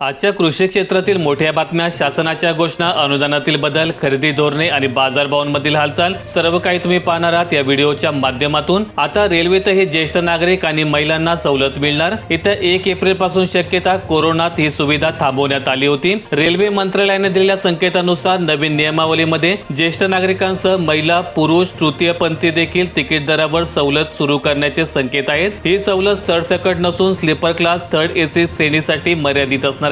आजच्या कृषी क्षेत्रातील मोठ्या बातम्या, शासनाच्या घोषणा, अनुदानातील बदल, खरेदी धोरणे आणि बाजारभावांमधील हालचाल सर्व काही तुम्ही पाहणार आहात या व्हिडिओच्या माध्यमातून। आता रेल्वेतही ज्येष्ठ नागरिक आणि महिलांना सवलत मिळणार। येत्या 1 एप्रिल पासून शक्यता कोरोनात ही सुविधा थांबवण्यात आली होती। रेल्वे मंत्रालयाने दिलेल्या संकेतानुसार नवीन नियमावलीमध्ये ज्येष्ठ नागरिकांसह महिला, पुरुष, तृतीयपंथी देखील तिकीट दरावर सवलत सुरू करण्याचे संकेत आहेत। ही सवलत सरसकट नसून स्लीपर क्लास, थर्ड एसी श्रेणीसाठी मर्यादित असणार आहे।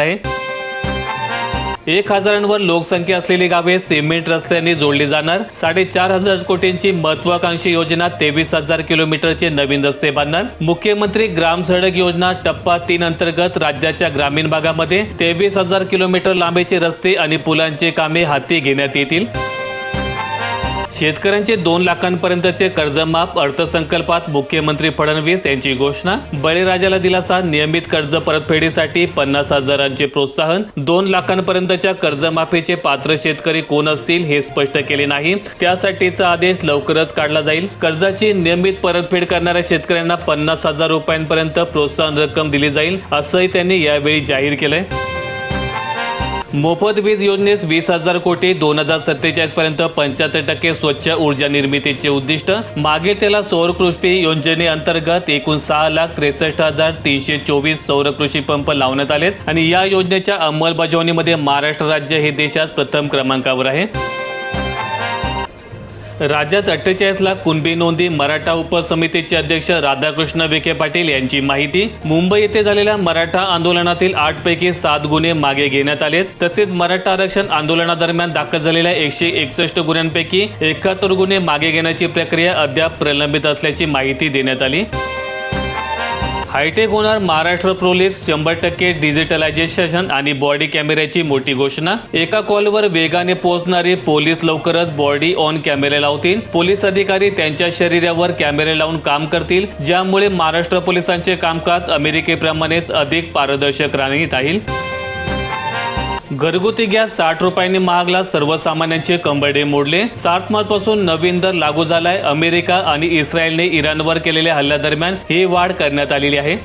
1000वर लोकसंख्या असलेली गावे सिमेंट रस्त्यांनी जोडली जाणार। 4500 कोटींची महत्वाकांक्षी योजना 23,000 किलोमीटरचे नवीन रस्ते बांधणार। मुख्यमंत्री ग्राम सडक योजना टप्पा 3 अंतर्गत राज्याच्या ग्रामीण भागामध्ये 23,000 किलोमीटर लांबीचे रस्ते आणि पुलांचे कामे हाती घेण्यात येतील। शेतकऱ्यांचे 2 लाखांपर्यंतचे कर्जमाफ, अर्थसंकल्पात मुख्यमंत्री फडणवीस यांची घोषणा। बळीराजाला दिलासा, नियमित कर्ज परतफेडीसाठी 50,000चे प्रोत्साहन। 2 लाखांपर्यंतच्या कर्जमाफीचे पात्र शेतकरी कोण असतील हे स्पष्ट केले नाही, त्यासाठीचा आदेश लवकरच काढला जाईल। कर्जाची नियमित परतफेड करणाऱ्या शेतकऱ्यांना 50,000 रुपयांपर्यंत प्रोत्साहन रक्कम दिली जाईल, असंही त्यांनी यावेळी जाहीर केलंय। मोफत वीज योजनेस 20,000 कोटी, 2047 पर्यंत 75% स्वच्छ ऊर्जा निर्मितीचे उद्दिष्ट। मागेल त्याला सौर कृषी योजनेअंतर्गत एकूण 6,63,324 सौर कृषी पंप लावण्यात आलेत आणि या योजनेच्या अंमलबजावणीमध्ये महाराष्ट्र राज्य हे देशात प्रथम क्रमांकावर आहे। राज्यात 48 लाख कुणबी नोंदी, मराठा उपसमितीचे अध्यक्ष राधाकृष्ण विखे पाटील यांची माहिती। मुंबई येथे झालेल्या मराठा आंदोलनातील 8 पैकी 7 गुन्हे मागे घेण्यात आलेत। तसेच मराठा आरक्षण आंदोलनादरम्यान दाखल झालेल्या 161 गुन्ह्यांपैकी 71 गुन्हे मागे घेण्याची प्रक्रिया अद्याप प्रलंबित असल्याची माहिती देण्यात आली। हायटेक होणार महाराष्ट्र पोलीस, 100% डिजिटलायझेशन आणि बॉडी कॅमेऱ्याची मोठी घोषणा। एका कॉलवर वेगाने पोहोचणारे पोलीस लवकरच बॉडी ऑन कॅमेरे लावतील। पोलीस अधिकारी त्यांच्या शरीरावर कॅमेरे लावून काम करतील, ज्यामुळे महाराष्ट्र पोलिसांचे कामकाज अमेरिकेप्रमाणेच अधिक पारदर्शक राहील। घरगुती गॅस 60 रुपयांनी महागला, सर्वसामान्यांचे कंबरडे मोडले। 7 मार्चपासून नवीन दर लागू झालाय। अमेरिका आणि इस्रायलने इराणवर केलेल्या हल्ल्यादरम्यान ही वाढ करण्यात आलेली आहे।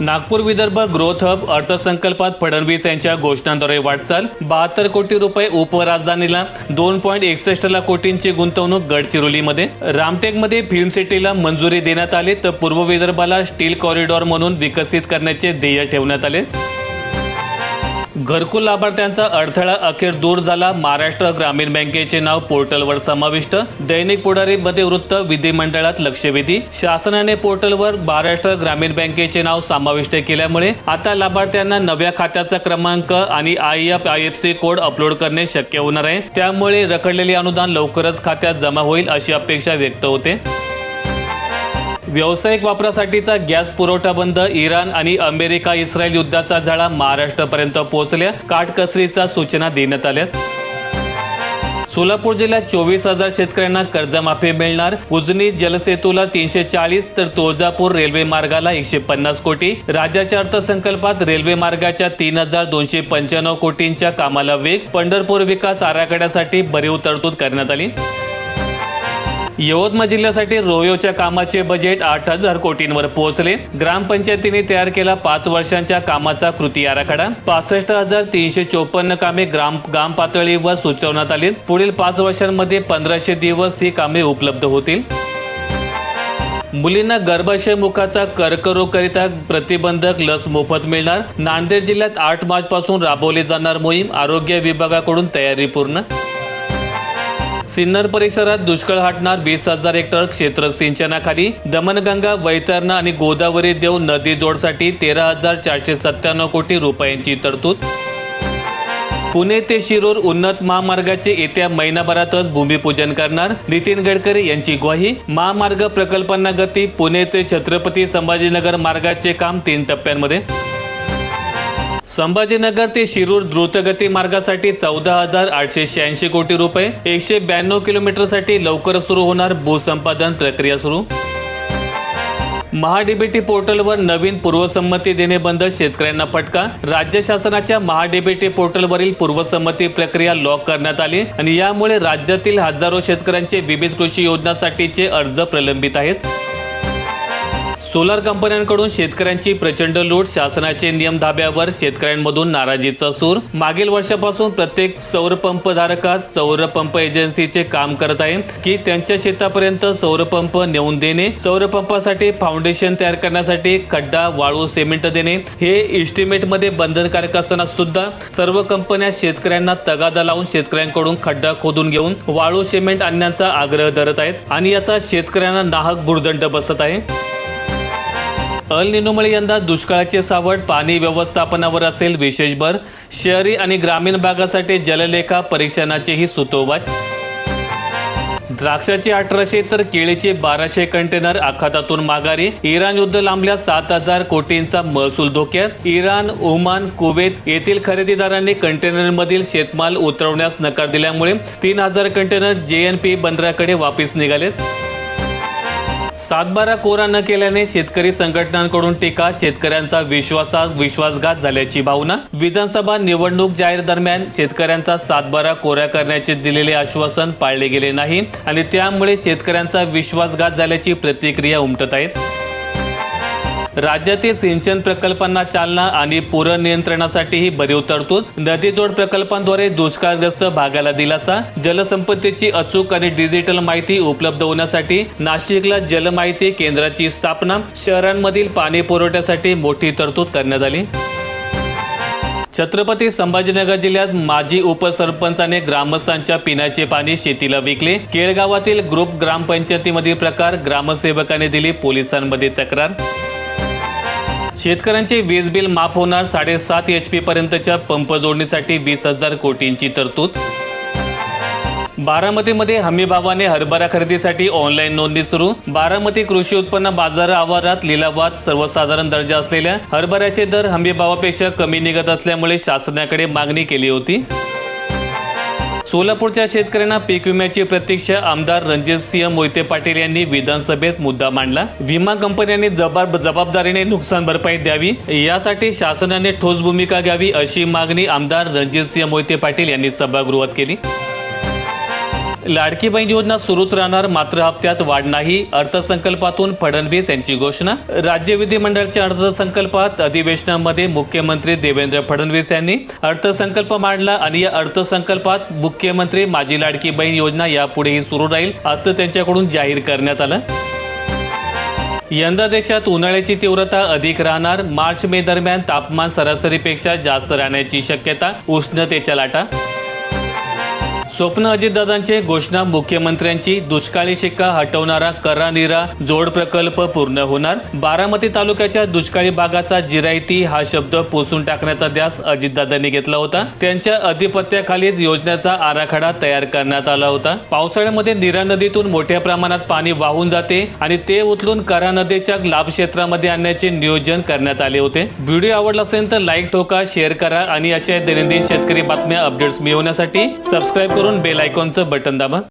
नागपूर विदर्भ ग्रोथ हब, अर्थसंकल्पात फडणवीस यांच्या घोषणांद्वारे वाटचाल। 72 कोटी रुपये उपराजधानीला, 2.61 लाख कोटींची गुंतवणूक गडचिरोलीमध्ये। रामटेकमध्ये फिल्म सिटीला मंजुरी देण्यात आली, तर पूर्व विदर्भाला स्टील कॉरिडॉर म्हणून विकसित करण्याचे ध्येय ठेवण्यात आले। घरकुल लाभार्थ्यांचा अडथळा अखेर दूर झाला, महाराष्ट्र ग्रामीण बँकेचे नाव पोर्टलवर समाविष्ट। दैनिक पुढारी मध्ये वृत्त, विधिमंडळात लक्षवेधी। शासनाने पोर्टलवर महाराष्ट्र ग्रामीण बँकेचे नाव समाविष्ट केल्यामुळे आता लाभार्थ्यांना नव्या खात्याचा क्रमांक आणि IFSC कोड अपलोड करणे शक्य होणार आहे। त्यामुळे रखडलेले अनुदान लवकरच खात्यात जमा होईल अशी अपेक्षा व्यक्त होते। व्यावसायिक वापरासाठीचा गॅस पुरवठा बंद, इराण आणि अमेरिका इस्रायल युद्धाचा झळा महाराष्ट्रापर्यंत पोहोचल्या, काटकसरीच्या सूचना देण्यात आल्या। सोलापूर जिल्ह्यात 24,000 शेतकऱ्यांना कर्जमाफी मिळणार। उजनी जलसेतूला 340 तर तुळजापूर रेल्वे मार्गाला 150 कोटी। राज्याच्या अर्थसंकल्पात रेल्वे मार्गाच्या 3,295 कोटींच्या कामाला वेग। पंढरपूर विकास आराखड्यासाठी भरीव तरतूद करण्यात आली। यवतमाळ जिल्ह्यासाठी रोयोच्या कामाचे बजेट 8,000 कोटींवर पोहोचले। ग्रामपंचायतीने तयार केला 5 वर्षांच्या कामाचा कृती आराखडा। 65,354 कामे ग्राम पातळीवर सुचवण्यात आली। पुढील 5 वर्षांमध्ये 1500 दिवस ही कामे उपलब्ध होतील। मुलींना गर्भाशय मुखाचा कर्करोगकरिता प्रतिबंधक लस मोफत मिळणार। नांदेड जिल्ह्यात 8 मार्च पासून राबवली जाणार मोहीम, आरोग्य विभागाकडून तयारी पूर्ण। सिन्नर परिसरात दुष्काळ हटणार, 20,000 हेक्टर क्षेत्र सिंचनाखाली। दमणगंगा, वैतरणा आणि गोदावरी देव नदी जोडसाठी 13,497 कोटी रुपयांची तरतूद। पुणे ते शिरूर उन्नत महामार्गाचे येत्या महिनाभरातच भूमिपूजन करणार, नितीन गडकरी यांची ग्वाही। महामार्ग प्रकल्पांना गती, पुणे ते छत्रपती संभाजीनगर मार्गाचे काम 3 टप्प्यांमध्ये। संभाजीनगर ते शिरूर द्रुतगती मार्गासाठी 14,886 कोटी रुपये। 192 किलोमीटरसाठी लवकर सुरू होणार भूसंपादन प्रक्रिया सुरू। महाडीबीटी पोर्टलवर नवीन पूर्वसंमती देणे बंद, शेतकऱ्यांना फटका। राज्य शासनाच्या महाडीबीटी पोर्टलवरील पूर्वसंमती प्रक्रिया लॉक करण्यात आली आणि यामुळे राज्यातील हजारो शेतकऱ्यांचे विविध कृषी योजनांसाठीचे अर्ज प्रलंबित आहेत। सोलार कंपन्यांकडून शेतकऱ्यांची प्रचंड लूट, शासनाचे नियम धाब्यावर, शेतकऱ्यांमधून नाराजीचा सूर। मागील वर्षापासून प्रत्येक सौर पंप धारकास सौर पंप एजन्सीचे काम करत आहे की त्यांच्या शेतापर्यंत सौर पंप नेऊन देणे, सौर पंपासाठी फाउंडेशन तयार करण्यासाठी खड्डा, वाळू, सिमेंट देणे हे एस्टिमेट मध्ये बंधनकारक असताना सुद्धा सर्व कंपन्या शेतकऱ्यांना तगादा लावून शेतकऱ्यांकडून खड्डा खोदून घेऊन वाळू, सिमेंट आणण्याचा आग्रह धरत आहेत आणि याचा शेतकऱ्यांना नाहक भुर्दंड बसत आहे। अल निनोमुळे यंदा दुष्काळाचे सावट, पाणी व्यवस्थापनावर असेल विशेष भर। शहरी आणि ग्रामीण भागासाठी जललेखा परीक्षणाचेही सुतोवाच। द्राक्षाचे 1800 तर केळीचे 1200 कंटेनर आखातातून माघारी। इराण युद्ध लांबल्यास 7000 कोटींचा महसूल धोक्यात। इराण, ओमान, कुवेत येथील खरेदीदारांनी कंटेनरमधील शेतमाल उतरवण्यास नकार दिल्यामुळे 3000 कंटेनर JNP बंदराकडे वापस निघालेत। 7/12 कोरा न केल्याने शेतकरी संघटनांकडून टीका, शेतकऱ्यांचा विश्वासघात झाल्याची भावना। विधानसभा निवडणूक जाहीर दरम्यान शेतकऱ्यांचा 7/12 कोरा करण्याचे दिलेले आश्वासन पाळले गेले नाही आणि त्यामुळे शेतकऱ्यांचा विश्वासघात झाल्याची प्रतिक्रिया उमटत आहेत। राज्यातील सिंचन प्रकल्पांना चालना आणि पूर नियंत्रणासाठीही भरीव तरतूद। नदीजोड प्रकल्पांद्वारे दुष्काळग्रस्त भागाला दिलासा। जलसंपत्तीची अचूक आणि डिजिटल माहिती उपलब्ध होण्यासाठी नाशिकला जलमाहिती केंद्राची स्थापना। शहरांमधील पाणी पुरवठ्यासाठी मोठी तरतूद करण्यात आली। छत्रपती संभाजीनगर जिल्ह्यात माजी उपसरपंचाने ग्रामस्थांच्या पिण्याचे पाणी शेतीला विकले। केळगावातील ग्रुप ग्रामपंचायतीमधील प्रकार, ग्रामसेवकाने दिली पोलिसांमध्ये तक्रार। शेतकऱ्यांचे वीज बिल माफ होणार, 7.5 HP पर्यंतच्या पंप जोडणीसाठी 20,000 कोटींची तरतूद। बारामतीमध्ये हमीभावाने हरभरा खरेदीसाठी ऑनलाईन नोंदणी सुरू। बारामती कृषी उत्पन्न बाजार आवारात लिलावात सर्वसाधारण दर्जा असलेल्या हरभऱ्याचे दर हमीभावापेक्षा कमी निघत असल्यामुळे शासनाकडे मागणी केली होती। सोलापूरच्या शेतकऱ्यांना पीक विम्याची प्रतीक्षा, आमदार रणजितसिंह मोहिते पाटील यांनी विधानसभेत मुद्दा मांडला। विमा कंपन्यांनी जबाबदारीने नुकसान भरपाई द्यावी, यासाठी शासनाने ठोस भूमिका घ्यावी अशी मागणी आमदार रणजितसिंह मोहिते पाटील यांनी सभागृहात केली। लाडकी बहीण योजना सुरूच राहणार, मात्र हप्त्यात वाढ नाही, अर्थसंकल्पातून फडणवीस यांची घोषणा। राज्य विधिमंडळाच्या अर्थसंकल्पात अधिवेशनामध्ये मुख्यमंत्री देवेंद्र फडणवीस यांनी अर्थसंकल्प मांडला आणि या अर्थसंकल्पात मुख्यमंत्री माझी लाडकी बहीण योजना यापुढेही सुरू राहील असं त्यांच्याकडून जाहीर करण्यात आलं। यंदा देशात उन्हाळ्याची तीव्रता अधिक राहणार, मार्च मे दरम्यान तापमान सरासरीपेक्षा जास्त राहण्याची शक्यता, उष्णतेच्या लाटा। स्वप्न अजितदादांचे घोषणा, मुख्यमंत्र्यांची दुष्काळी शिक्का हटवणारा करा-निरा जोड प्रकल्प पूर्ण होणार। बारामती तालुक्याच्या दुष्काळी भागाचा जिरायती हा शब्द पुसून टाकण्याचा ध्यास अजितदादांनी घेतला होता। त्यांच्या अधिपत्याखालीच योजनेचा आराखडा तयार करण्यात आला होता। पावसाळ्यामध्ये नीरा नदीतून मोठ्या प्रमाणात पाणी वाहून जाते आणि ते उचलून करा नदीच्या लाभ क्षेत्रामध्ये आणण्याचे नियोजन करण्यात आले होते। व्हिडिओ आवडला असेल तर लाईक ठोका, शेअर करा आणि अशा दैनंदिन शेतकरी बातम्या अपडेट्स मिळवण्यासाठी सबस्क्राईब करून बेल आयकॉनचं बटन दाबा।